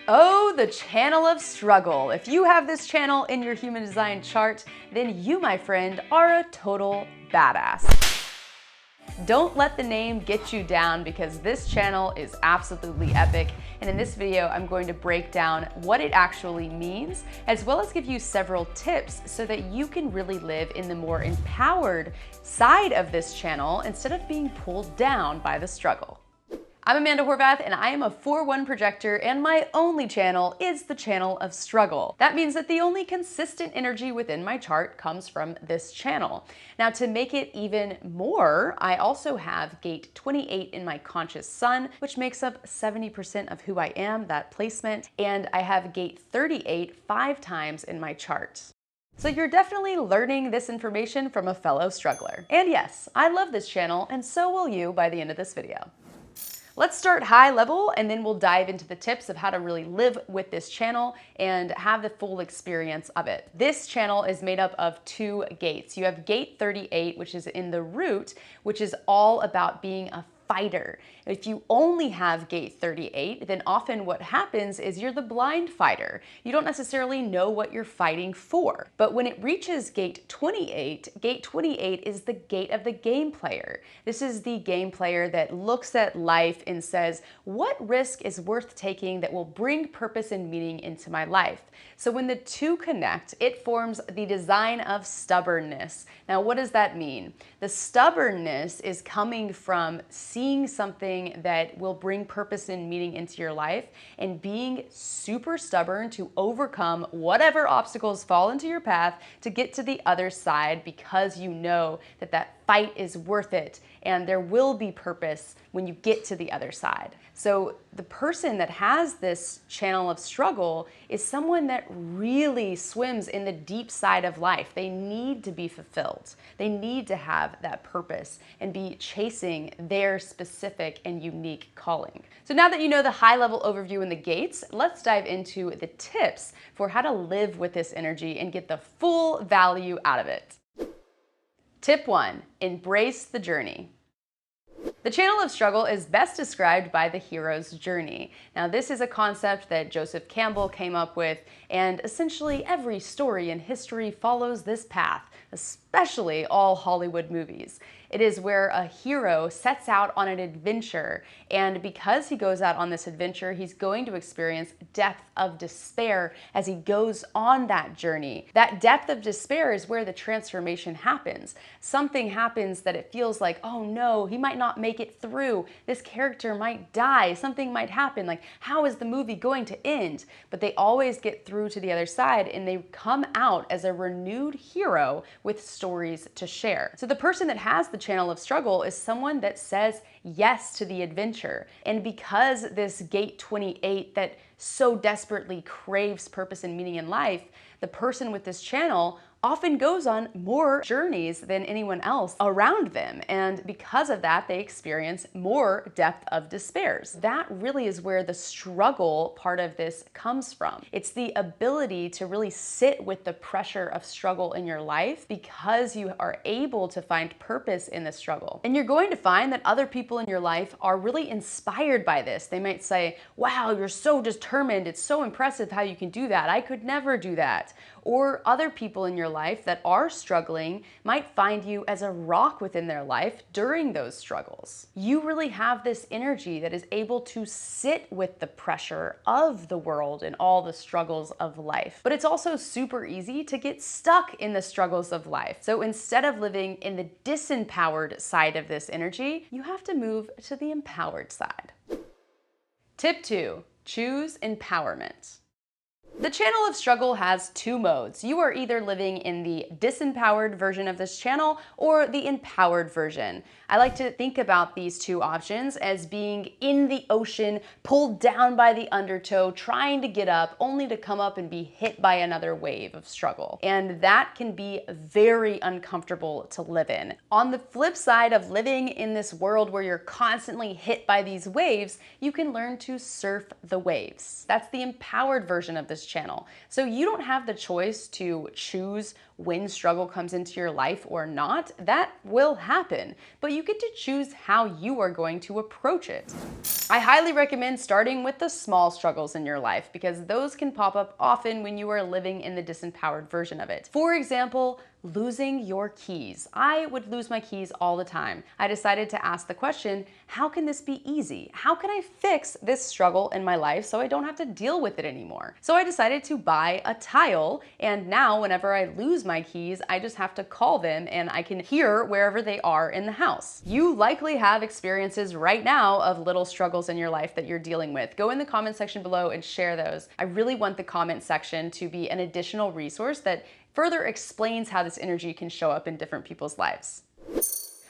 Oh, the channel of struggle. If you have this channel in your human design chart, then you, my friend, are a total badass. Don't let the name get you down because this channel is absolutely epic. And in this video, I'm going to break down what it actually means, as well as give you several tips so that you can really live in the more empowered side of this channel instead of being pulled down by the struggle. I'm Amanda Horvath, and I am a 4/1 projector, and my only channel is the channel of struggle. That means that the only consistent energy within my chart comes from this channel. Now, to make it even more, I also have gate 28 in my conscious sun, which makes up 70% of who I am, that placement, and I have gate 38 5 times in my chart. So you're definitely learning this information from a fellow struggler. And yes, I love this channel, and so will you by the end of this video. Let's start high level, and then we'll dive into the tips of how to really live with this channel and have the full experience of it. This channel is made up of 2 gates. You have gate 38, which is in the root, which is all about being a fighter. If you only have gate 38, then often what happens is you're the blind fighter. You don't necessarily know what you're fighting for. But when it reaches gate 28 is the gate of the game player. This is the game player that looks at life and says, what risk is worth taking that will bring purpose and meaning into my life? So when the 2 connect, it forms the design of stubbornness. Now, what does that mean? The stubbornness is coming from seeing something that will bring purpose and meaning into your life and being super stubborn to overcome whatever obstacles fall into your path to get to the other side, because you know that that fight is worth it and there will be purpose when you get to the other side. So the person that has this channel of struggle is someone that really swims in the deep side of life. They need to be fulfilled. They need to have that purpose and be chasing their specific and unique calling. So now that you know the high-level overview and the gates, let's dive into the tips for how to live with this energy and get the full value out of it. Tip 1, embrace the journey. The channel of struggle is best described by the hero's journey. Now, this is a concept that Joseph Campbell came up with, and essentially every story in history follows this path, especially all Hollywood movies. It is where a hero sets out on an adventure, and because he goes out on this adventure, he's going to experience depth of despair as he goes on that journey. That depth of despair is where the transformation happens. Something happens that it feels like, oh no, he might not make it through. This character might die. Something might happen. Like, how is the movie going to end? But they always get through to the other side, and they come out as a renewed hero with stories to share. So the person that has the channel of struggle is someone that says yes to the adventure. And because this gate 28 that so desperately craves purpose and meaning in life, the person with this channel often goes on more journeys than anyone else around them. And because of that, they experience more depth of despairs. That really is where the struggle part of this comes from. It's the ability to really sit with the pressure of struggle in your life because you are able to find purpose in the struggle. And you're going to find that other people in your life are really inspired by this. They might say, wow, you're so determined. It's so impressive how you can do that. I could never do that. Or other people in your life that are struggling might find you as a rock within their life during those struggles. You really have this energy that is able to sit with the pressure of the world and all the struggles of life. But it's also super easy to get stuck in the struggles of life. So instead of living in the disempowered side of this energy, you have to move to the empowered side. Tip 2, choose empowerment. The channel of struggle has 2 modes. You are either living in the disempowered version of this channel or the empowered version. I like to think about these 2 options as being in the ocean, pulled down by the undertow, trying to get up, only to come up and be hit by another wave of struggle. And that can be very uncomfortable to live in. On the flip side of living in this world where you're constantly hit by these waves, you can learn to surf the waves. That's the empowered version of this channel. So you don't have the choice to choose when struggle comes into your life or not. That will happen, but you get to choose how you are going to approach it. I highly recommend starting with the small struggles in your life because those can pop up often when you are living in the disempowered version of it. For example, losing your keys. I would lose my keys all the time. I decided to ask the question, how can this be easy? How can I fix this struggle in my life so I don't have to deal with it anymore? So I decided to buy a tile, and now whenever I lose my keys, I just have to call them and I can hear wherever they are in the house. You likely have experiences right now of little struggles in your life that you're dealing with. Go in the comment section below and share those. I really want the comment section to be an additional resource that further explains how this energy can show up in different people's lives.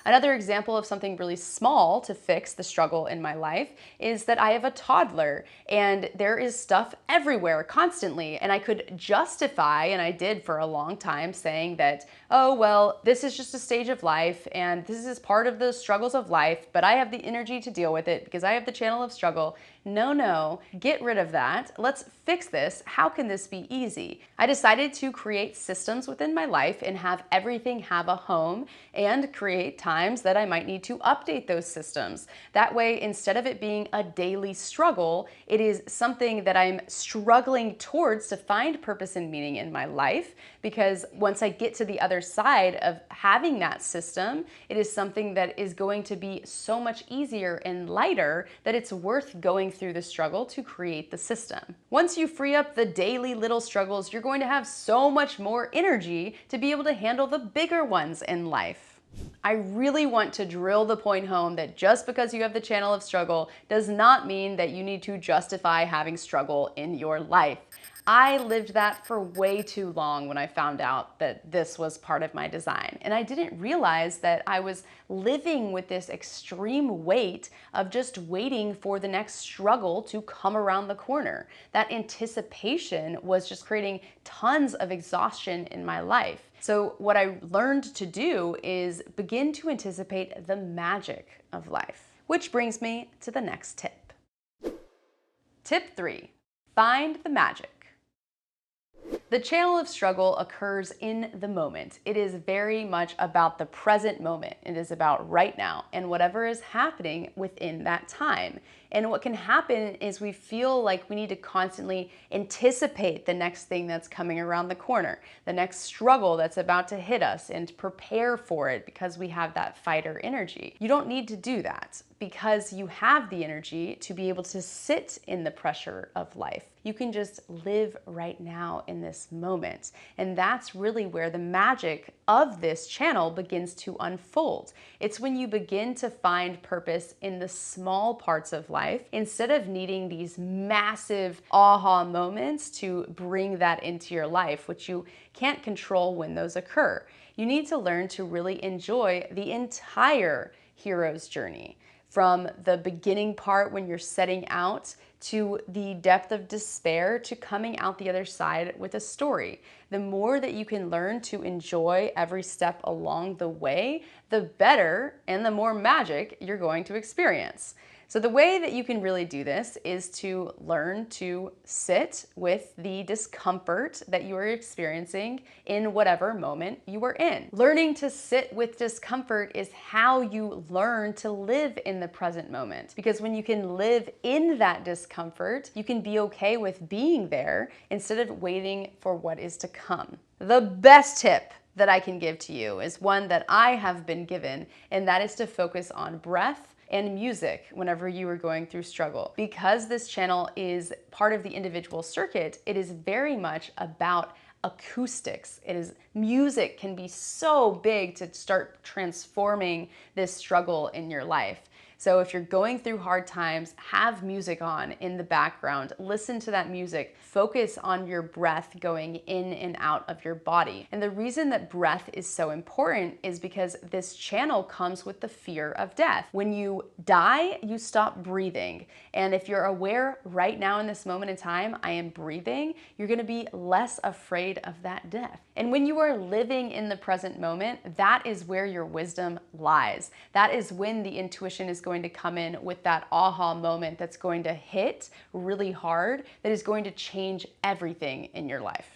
Another example of something really small to fix the struggle in my life is that I have a toddler and there is stuff everywhere constantly. And I could justify, and I did for a long time, saying that, oh, well, this is just a stage of life and this is part of the struggles of life, but I have the energy to deal with it because I have the channel of struggle. No, get rid of that. Let's fix this. How can this be easy? I decided to create systems within my life and have everything have a home and create times that I might need to update those systems. That way, instead of it being a daily struggle, it is something that I'm struggling towards to find purpose and meaning in my life, because once I get to the other side of having that system, it is something that is going to be so much easier and lighter that it's worth going through the struggle to create the system. Once you free up the daily little struggles, you're going to have so much more energy to be able to handle the bigger ones in life. I really want to drill the point home that just because you have the channel of struggle does not mean that you need to justify having struggle in your life. I lived that for way too long when I found out that this was part of my design. And I didn't realize that I was living with this extreme weight of just waiting for the next struggle to come around the corner. That anticipation was just creating tons of exhaustion in my life. So what I learned to do is begin to anticipate the magic of life. Which brings me to the next tip. Tip 3, find the magic. The channel of struggle occurs in the moment. It is very much about the present moment. It is about right now and whatever is happening within that time. And what can happen is we feel like we need to constantly anticipate the next thing that's coming around the corner, the next struggle that's about to hit us, and prepare for it because we have that fighter energy. You don't need to do that because you have the energy to be able to sit in the pressure of life. You can just live right now in this moment. And that's really where the magic of this channel begins to unfold. It's when you begin to find purpose in the small parts of life instead of needing these massive aha moments to bring that into your life, which you can't control when those occur. You need to learn to really enjoy the entire hero's journey, from the beginning part when you're setting out to the depth of despair to coming out the other side with a story. The more that you can learn to enjoy every step along the way, the better and the more magic you're going to experience. So the way that you can really do this is to learn to sit with the discomfort that you are experiencing in whatever moment you are in. Learning to sit with discomfort is how you learn to live in the present moment. Because when you can live in that discomfort, you can be okay with being there instead of waiting for what is to come. The best tip that I can give to you is one that I have been given, and that is to focus on breath and music whenever you are going through struggle. Because this channel is part of the individual circuit, it is very much about acoustics. Music can be so big to start transforming this struggle in your life. So if you're going through hard times, have music on in the background, listen to that music, focus on your breath going in and out of your body. And the reason that breath is so important is because this channel comes with the fear of death. When you die, you stop breathing. And if you're aware right now in this moment in time, I am breathing, you're gonna be less afraid of that death. And when you are living in the present moment, that is where your wisdom lies. That is when the intuition is going to come in with that aha moment that's going to hit really hard, that is going to change everything in your life.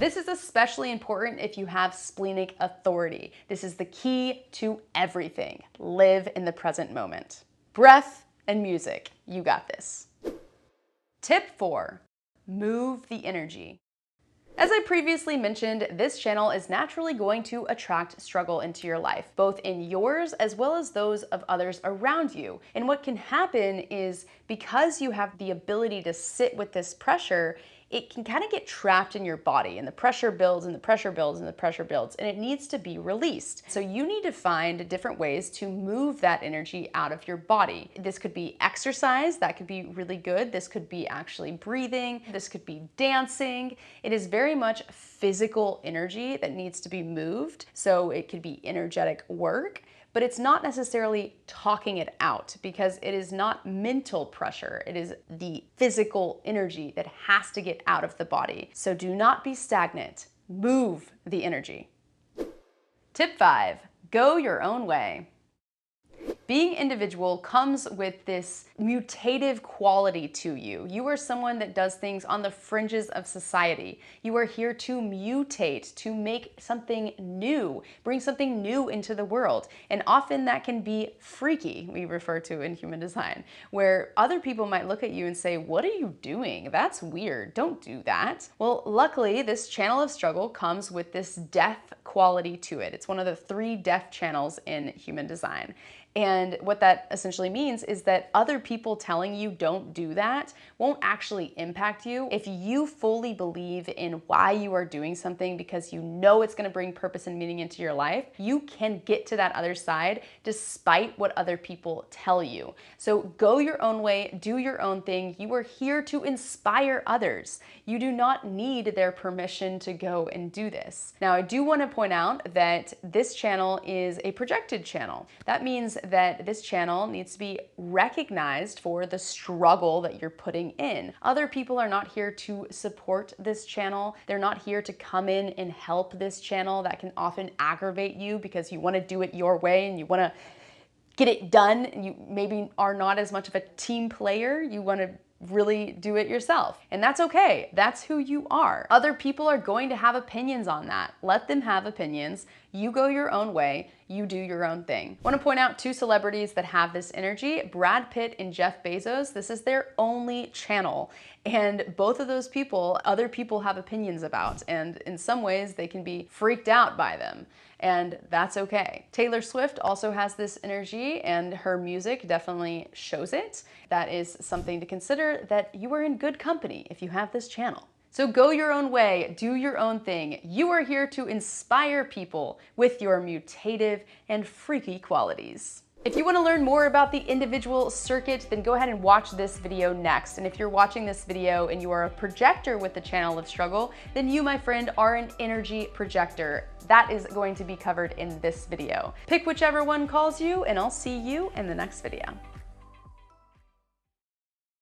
This is especially important if you have splenic authority. This is the key to everything. Live in the present moment. Breath and music, you got this. Tip 4, move the energy. As I previously mentioned, this channel is naturally going to attract struggle into your life, both in yours as well as those of others around you. And what can happen is because you have the ability to sit with this pressure, it can kind of get trapped in your body, and the pressure builds and the pressure builds and the pressure builds, and it needs to be released. So you need to find different ways to move that energy out of your body. This could be exercise, that could be really good. This could be actually breathing. This could be dancing. It is very much physical energy that needs to be moved. So it could be energetic work, but it's not necessarily talking it out because it is not mental pressure. It is the physical energy that has to get out of the body. So do not be stagnant. Move the energy. Tip 5, go your own way. Being individual comes with this mutative quality to you. You are someone that does things on the fringes of society. You are here to mutate, to make something new, bring something new into the world. And often that can be freaky, we refer to in human design, where other people might look at you and say, "What are you doing? That's weird. Don't do that." Well, luckily, this channel of struggle comes with this death quality to it. It's one of the 3 death channels in human design. And what that essentially means is that other people telling you don't do that won't actually impact you. If you fully believe in why you are doing something because you know it's going to bring purpose and meaning into your life, you can get to that other side despite what other people tell you. So go your own way, do your own thing. You are here to inspire others. You do not need their permission to go and do this. Now, I do want to point out that this channel is a projected channel. That means that this channel needs to be recognized for the struggle that you're putting in. Other people are not here to support this channel. They're not here to come in and help this channel. That can often aggravate you because you want to do it your way and you want to get it done. You maybe are not as much of a team player. You want to really do it yourself. And that's okay. That's who you are. Other people are going to have opinions on that. Let them have opinions. You go your own way. You do your own thing. I want to point out 2 celebrities that have this energy, Brad Pitt and Jeff Bezos. This is their only channel. And both of those people, other people have opinions about. And in some ways, they can be freaked out by them. And that's okay. Taylor Swift also has this energy and her music definitely shows it. That is something to consider, that you are in good company if you have this channel. So go your own way, do your own thing. You are here to inspire people with your mutative and freaky qualities. If you want to learn more about the individual circuit, then go ahead and watch this video next. And if you're watching this video and you are a projector with the channel of struggle, then you, my friend, are an energy projector. That is going to be covered in this video. Pick whichever one calls you, and I'll see you in the next video.